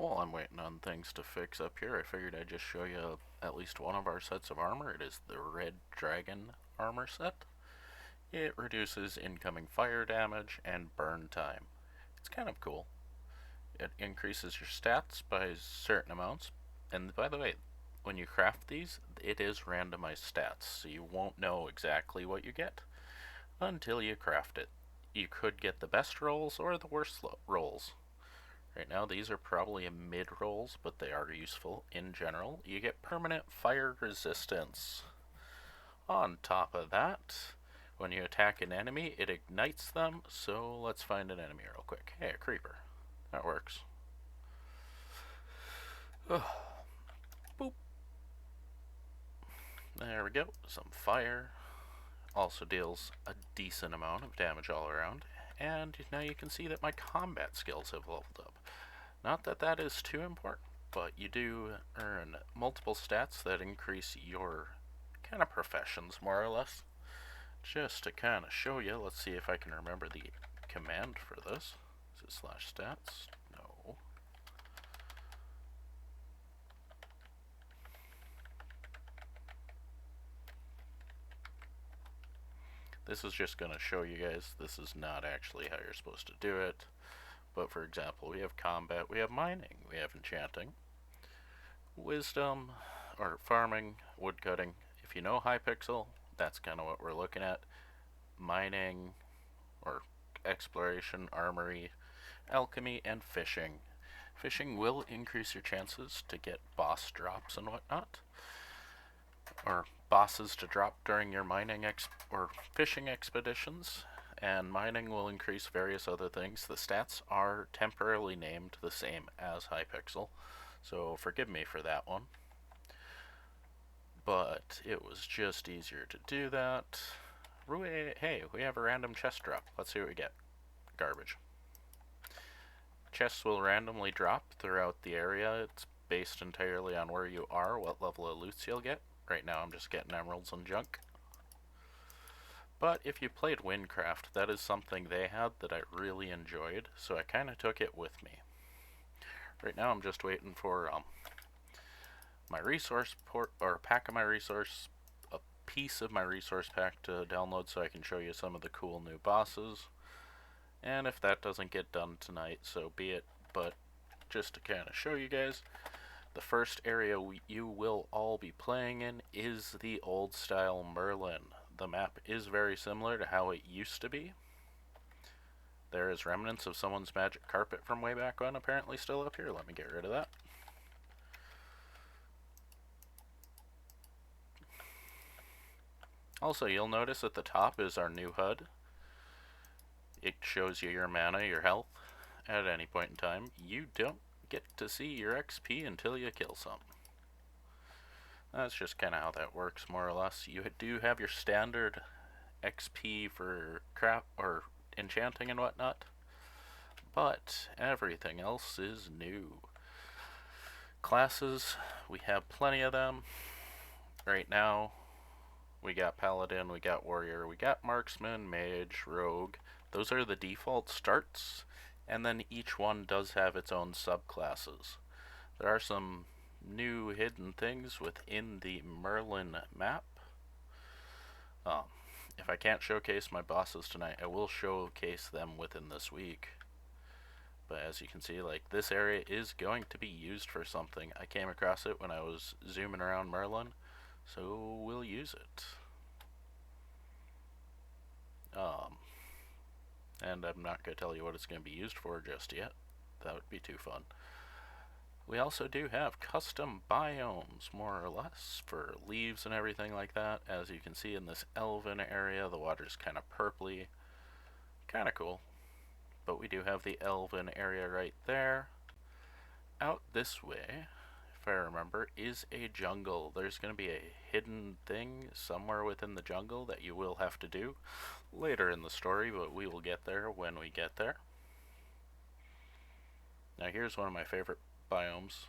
While I'm waiting on things to fix up here, I figured I'd just show you at least one of our sets of armor. It is the Red Dragon armor set. It reduces incoming fire damage and burn time. It's kind of cool. It increases your stats by certain amounts. And by the way, when you craft these, it is randomized stats, so you won't know exactly what you get until you craft it. You could get the best rolls or the worst rolls. Right now, these are probably mid rolls, but they are useful in general. You get permanent fire resistance. On top of that, when you attack an enemy, it ignites them. So let's find an enemy real quick. Hey, a creeper. That works. Boop. There we go. Some fire. Also deals a decent amount of damage all around. And now you can see that my combat skills have leveled up. Not that that is too important, but you do earn multiple stats that increase your kind of professions, more or less. Just to kind of show you, let's see if I can remember the command for this. Is it slash stats? No. This is just going to show you guys this is not actually how you're supposed to do it. But for example, we have combat, we have mining, we have enchanting, wisdom, or farming, woodcutting. If you know Hypixel, that's kind of what we're looking at. Mining, or exploration, armory, alchemy, and fishing. Fishing will increase your chances to get boss drops and whatnot, or bosses to drop during your mining or fishing expeditions, and mining will increase various other things. The stats are temporarily named the same as Hypixel, so forgive me for that one. But it was just easier to do that. Hey, we have a random chest drop. Let's see what we get. Garbage. Chests will randomly drop throughout the area. It's based entirely on where you are, what level of loot you'll get. Right now I'm just getting emeralds and junk. But if you played Windcraft, that is something they had that I really enjoyed, so I kind of took it with me. Right now I'm just waiting for my resource port, or a pack of my resource, a piece of my resource pack to download so I can show you some of the cool new bosses. And if that doesn't get done tonight, so be it. But just to kind of show you guys, the first area you will all be playing in is the old style Merlin. The map is very similar to how it used to be. There is remnants of someone's magic carpet from way back when apparently still up here. Let me get rid of that. Also, you'll notice at the top is our new HUD. It shows you your mana, your health, at any point in time. You don't get to see your XP until you kill some. That's just kind of how that works, more or less. You do have your standard XP for crap or enchanting and whatnot, but everything else is new. Classes, we have plenty of them. Right now, we got Paladin, we got Warrior, we got Marksman, Mage, Rogue. Those are the default starts, and then each one does have its own subclasses. There are some new hidden things within the Merlin map. If I can't showcase my bosses tonight, I will showcase them within this week. But as you can see, like, this area is going to be used for something. I came across it when I was zooming around Merlin, so we'll use it. And I'm not going to tell you what it's going to be used for just yet. That would be too fun. We also do have custom biomes, more or less, for leaves and everything like that. As you can see in this elven area, the water's kind of purpley. Kind of cool. But we do have the elven area right there. Out this way, if I remember, is a jungle. There's going to be a hidden thing somewhere within the jungle that you will have to do later in the story, but we will get there when we get there. Now here's one of my favorite biomes.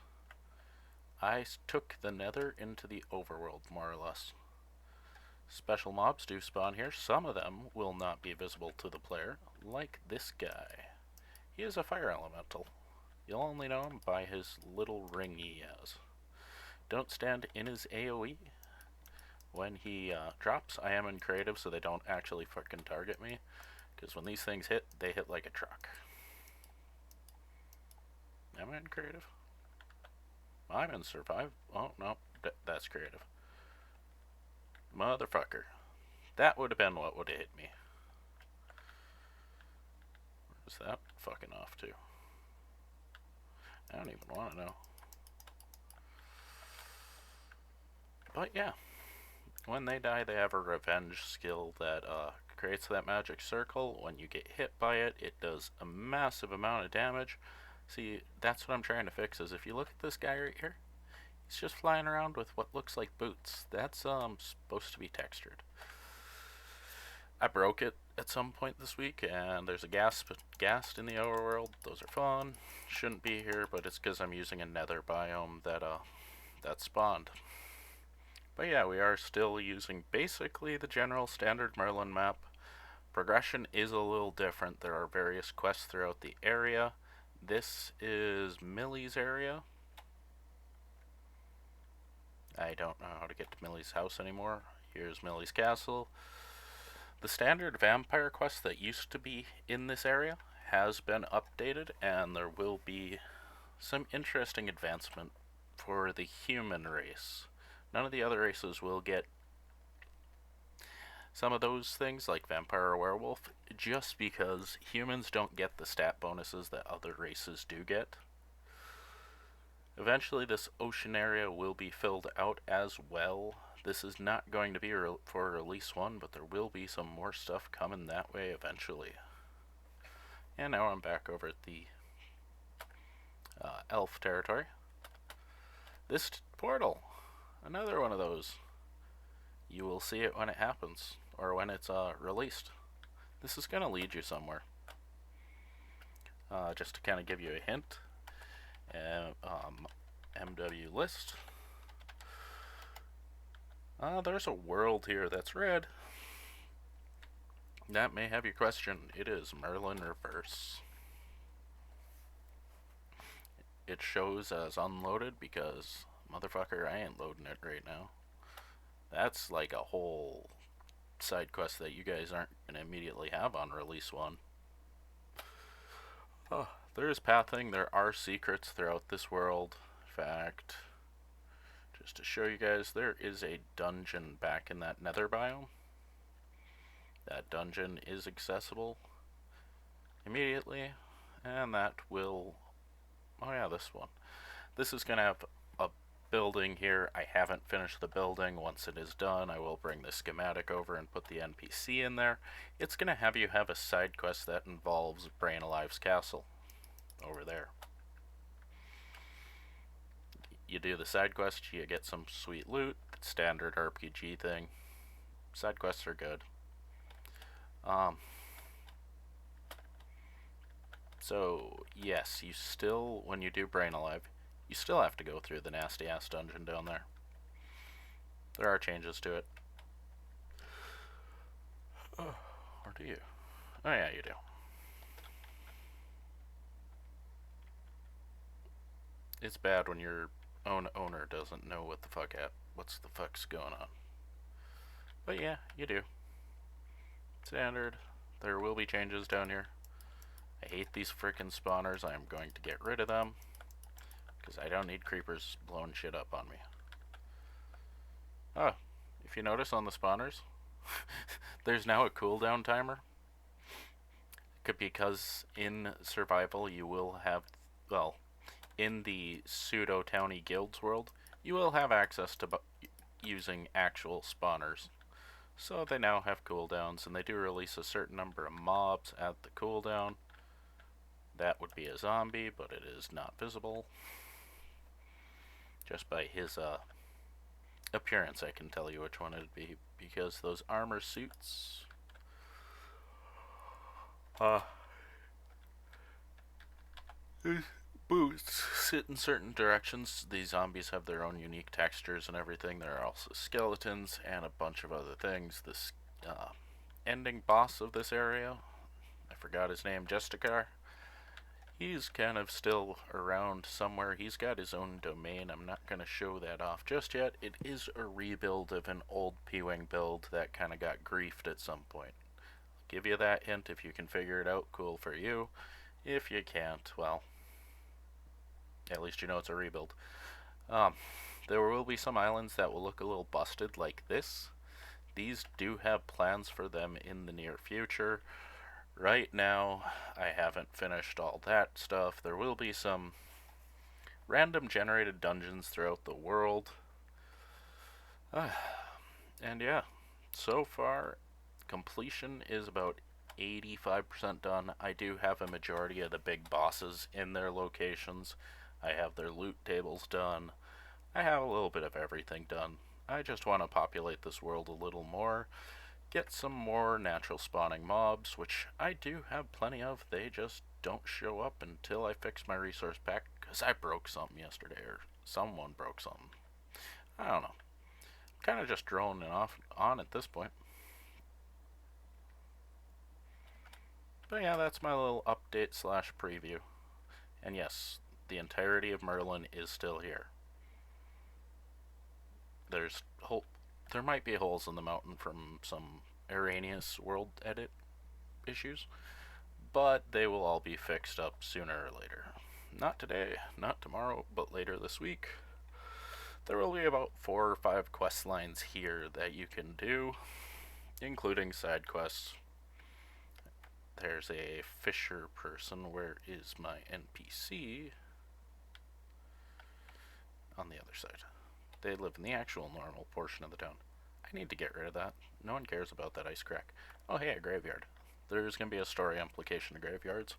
I took the nether into the overworld, more or less. Special mobs do spawn here. Some of them will not be visible to the player, like this guy. He is a fire elemental. You'll only know him by his little ring he has. Don't stand in his AoE. When he drops, I am in creative, so they don't actually fucking target me. Because when these things hit, they hit like a truck. Am I in creative? I'm in survive. Oh, no. That's creative. Motherfucker. That would have been what would have hit me. Where's that fucking off to? I don't even want to know. But yeah. When they die, they have a revenge skill that creates that magic circle. When you get hit by it, it does a massive amount of damage. See, that's what I'm trying to fix, is if you look at this guy right here, he's just flying around with what looks like boots. That's supposed to be textured. I broke it at some point this week, and there's a ghast in the overworld. Those are fun. Shouldn't be here, but it's because I'm using a nether biome that spawned. But yeah, we are still using basically the general standard Merlin map. Progression is a little different. There are various quests throughout the area. This is Millie's area. I don't know how to get to Millie's house anymore. Here's Millie's castle. The standard vampire quest that used to be in this area has been updated, and there will be some interesting advancement for the human race. None of the other races will get some of those things like vampire or werewolf, just because humans don't get the stat bonuses that other races do get. Eventually this ocean area will be filled out as well. This is not going to be for release 1, but there will be some more stuff coming that way eventually. And now I'm back over at the elf territory. This portal, another one of those. You will see it when it happens, or when it's released. This is going to lead you somewhere. Just to kind of give you a hint, MW list. There's a world here that's red. That may have your question. It is Merlin Reverse. It shows as unloaded because, motherfucker, I ain't loading it right now. That's like a whole side quest that you guys aren't going to immediately have on release 1. Oh, there is pathing. There are secrets throughout this world. In fact, just to show you guys, there is a dungeon back in that nether biome. That dungeon is accessible immediately, and that will... oh yeah, this one. This is going to have a building here. I haven't finished the building. Once it is done, I will bring the schematic over and put the NPC in there. It's going to have you have a side quest that involves Brain Alive's castle over there. You do the side quest, you get some sweet loot, standard RPG thing. Side quests are good. So, yes, you still, when you do Brain Alive, you still have to go through the nasty ass dungeon down there. There are changes to it. Or do you? Oh yeah, you do. It's bad when your own owner doesn't know what's the fuck's going on. But yeah, you do. Standard. There will be changes down here. I hate these frickin' spawners. I am going to get rid of them, because I don't need creepers blowing shit up on me. Oh, if you notice on the spawners, there's now a cooldown timer. Because in survival you will have, well, in the pseudo-towny guilds world, you will have access to using actual spawners. So they now have cooldowns, and they do release a certain number of mobs at the cooldown. That would be a zombie, but it is not visible. Just by his appearance, I can tell you which one it'd be, because those armor suits... boots sit in certain directions. These zombies have their own unique textures and everything. There are also skeletons and a bunch of other things. This ending boss of this area, I forgot his name, Justicar. He's kind of still around somewhere. He's got his own domain. I'm not going to show that off just yet. It is a rebuild of an old Pwing build that kind of got griefed at some point. I'll give you that hint. If you can figure it out, cool for you. If you can't, well, at least you know it's a rebuild. Um, there will be some islands that will look a little busted like this. These do have plans for them in the near future. Right now, I haven't finished all that stuff. There will be some random generated dungeons throughout the world. And yeah, so far, completion is about 85% done. I do have a majority of the big bosses in their locations. I have their loot tables done. I have a little bit of everything done. I just want to populate this world a little more, get some more natural spawning mobs, which I do have plenty of. They just don't show up until I fix my resource pack, because I broke something yesterday, or someone broke something. I don't know. Kind of just droning off on at this point. But yeah, that's my little update slash preview. And yes, the entirety of Merlin is still here. There might be holes in the mountain from some Arrhenius world edit issues, but they will all be fixed up sooner or later. Not today, not tomorrow, but later this week. There will be about 4 or 5 quest lines here that you can do, including side quests. There's a fisher person. Where is my NPC? On the other side. They live in the actual normal portion of the town. I need to get rid of that. No one cares about that ice crack. Oh hey, a graveyard. There's going to be a story implication to graveyards.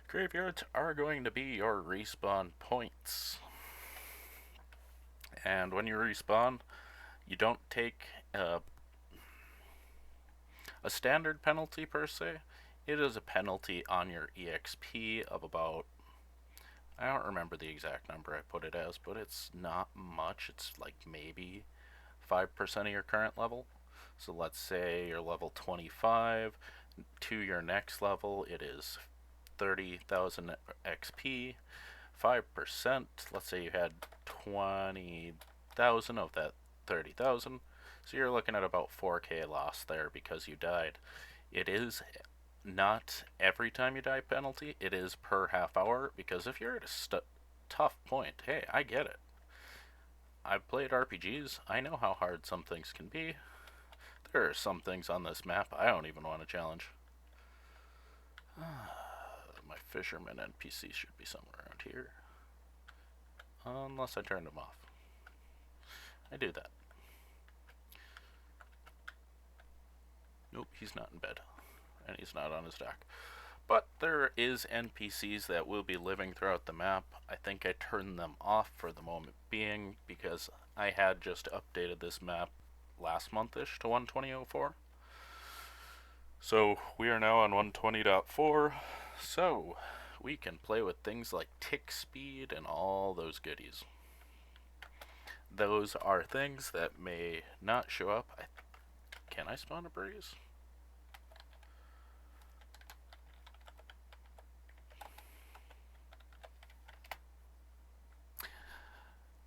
Graveyards are going to be your respawn points. And when you respawn, you don't take a standard penalty per se. It is a penalty on your EXP of about, I don't remember the exact number I put it as, but it's not much. It's like maybe 5% of your current level. So let's say you're level 25. To your next level, it is 30,000 XP. 5%, let's say you had 20,000 of that 30,000. So you're looking at about 4K loss there because you died. It is not every time you die penalty, it is per half hour, because if you're at a tough point, hey, I get it. I've played RPGs, I know how hard some things can be. There are some things on this map I don't even want to challenge. My fisherman NPC should be somewhere around here. Unless I turned him off. I do that. Nope, he's not in bed. And he's not on his dock. But there is NPCs that will be living throughout the map. I think I turned them off for the moment being because I had just updated this map last month-ish to 120.04. So we are now on 120.4. So we can play with things like tick speed and all those goodies. Those are things that may not show up. Can I spawn a breeze?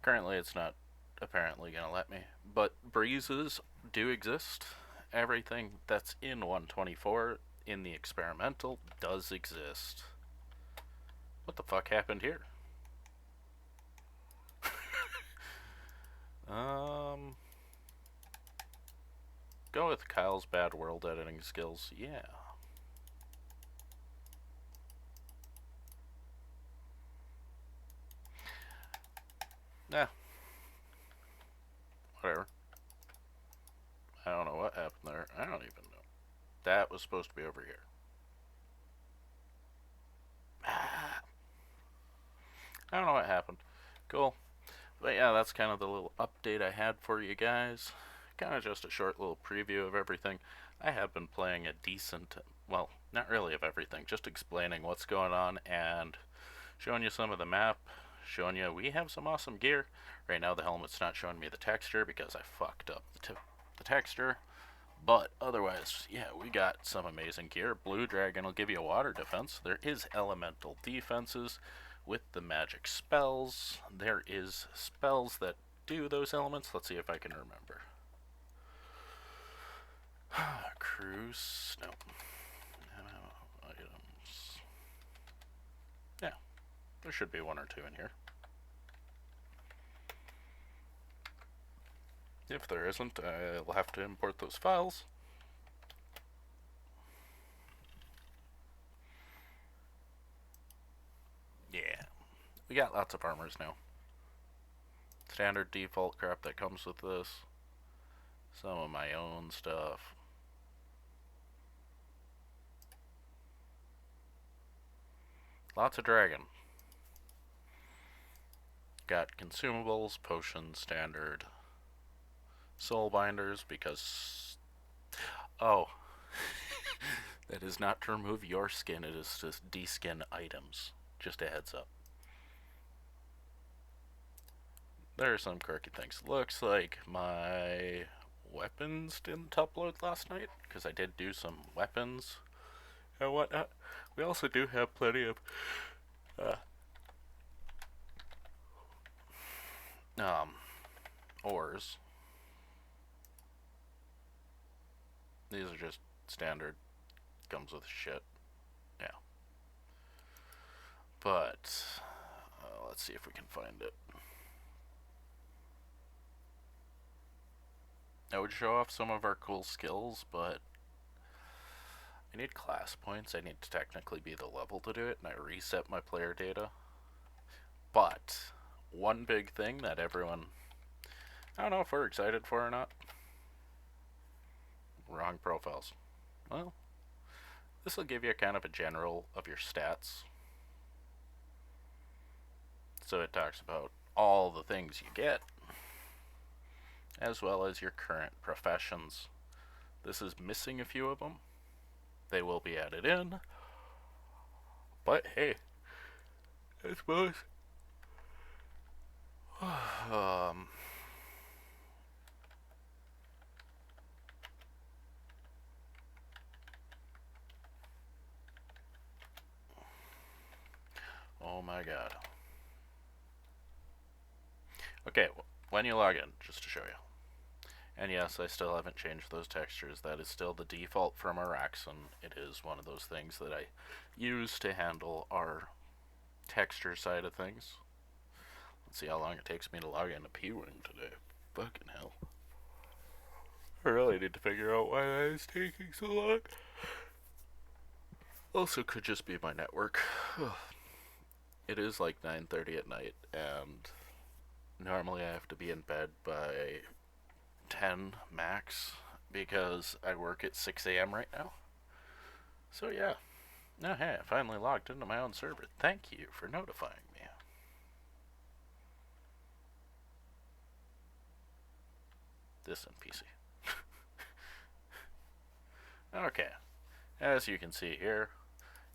Currently it's not apparently going to let me, but breezes do exist. Everything that's in 124 in the experimental does exist. What the fuck happened here? Go with Kyle's bad world editing skills. Yeah. Nah. Whatever. I don't know what happened there. I don't even know. That was supposed to be over here. I don't know what happened. Cool. But yeah, that's kind of the little update I had for you guys. Kind of just a short little preview of everything. I have been playing a decent, well, not really of everything, just explaining what's going on and showing you some of the map, showing you we have some awesome gear. Right now the helmet's not showing me the texture because I fucked up the texture, But otherwise, yeah, we got some amazing gear. Blue Dragon will give you water defense. There is elemental defenses with the magic spells. There is spells that do those elements. Let's see if I can remember. Cruise. No. Items. Yeah, there should be one or two in here. If there isn't, I'll have to import those files. Yeah, we got lots of armors now. Standard default crap that comes with this. Some of my own stuff. Lots of dragon. Got consumables, potions, standard, soul binders because. Oh. That is not to remove your skin, it is to deskin items. Just a heads up. There are some quirky things. Looks like my weapons didn't upload last night because I did do some weapons and whatnot. We also do have plenty of uh, um, ores. These are just standard, comes with shit. Yeah. But let's see if we can find it. I would show off some of our cool skills, but I need class points. I need to technically be the level to do it, and I reset my player data. But one big thing that everyone, I don't know if we're excited for or not. Wrong profiles. Well, this will give you a kind of a general of your stats. So it talks about all the things you get, as well as your current professions. This is missing a few of them. They will be added in. But hey, I suppose. Oh my god. Okay, when you log in, just to show you. And yes, I still haven't changed those textures. That is still the default from Arax, and it is one of those things that I use to handle our texture side of things. Let's see how long it takes me to log into Pwing today. Fucking hell. I really need to figure out why that is taking so long. Also, could just be my network. It is like 9:30 at night, and normally I have to be in bed by 10 max because I work at 6 a.m. right now. So yeah. Oh hey, I finally logged into my own server. Thank you for notifying me. This in PC. Okay. As you can see here,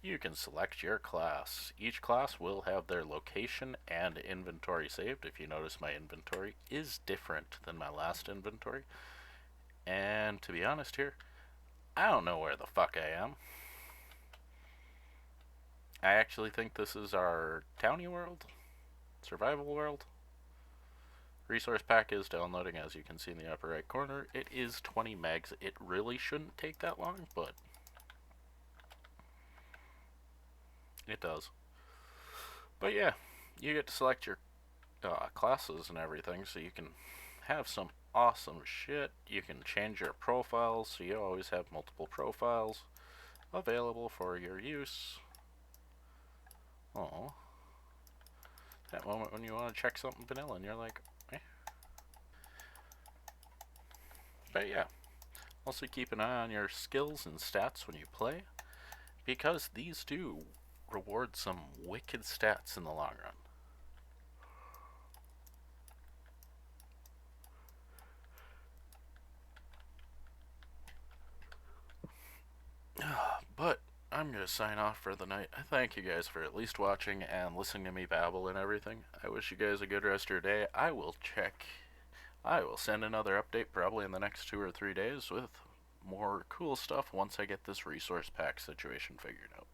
you can select your class. Each class will have their location and inventory saved. If you notice, my inventory is different than my last inventory. And to be honest here, I don't know where the fuck I am. I actually think this is our townie world, survival world. Resource pack is downloading, as you can see in the upper right corner. It is 20 megs. It really shouldn't take that long, but it does. But yeah, you get to select your classes and everything, so you can have some awesome shit. You can change your profiles, so you always have multiple profiles available for your use. Oh, that moment when you want to check something vanilla and you're like, eh. But yeah, also keep an eye on your skills and stats when you play, because these do reward some wicked stats in the long run. But I'm going to sign off for the night. I thank you guys for at least watching and listening to me babble and everything. I wish you guys a good rest of your day. I will send another update probably in the next 2 or 3 days with more cool stuff once I get this resource pack situation figured out.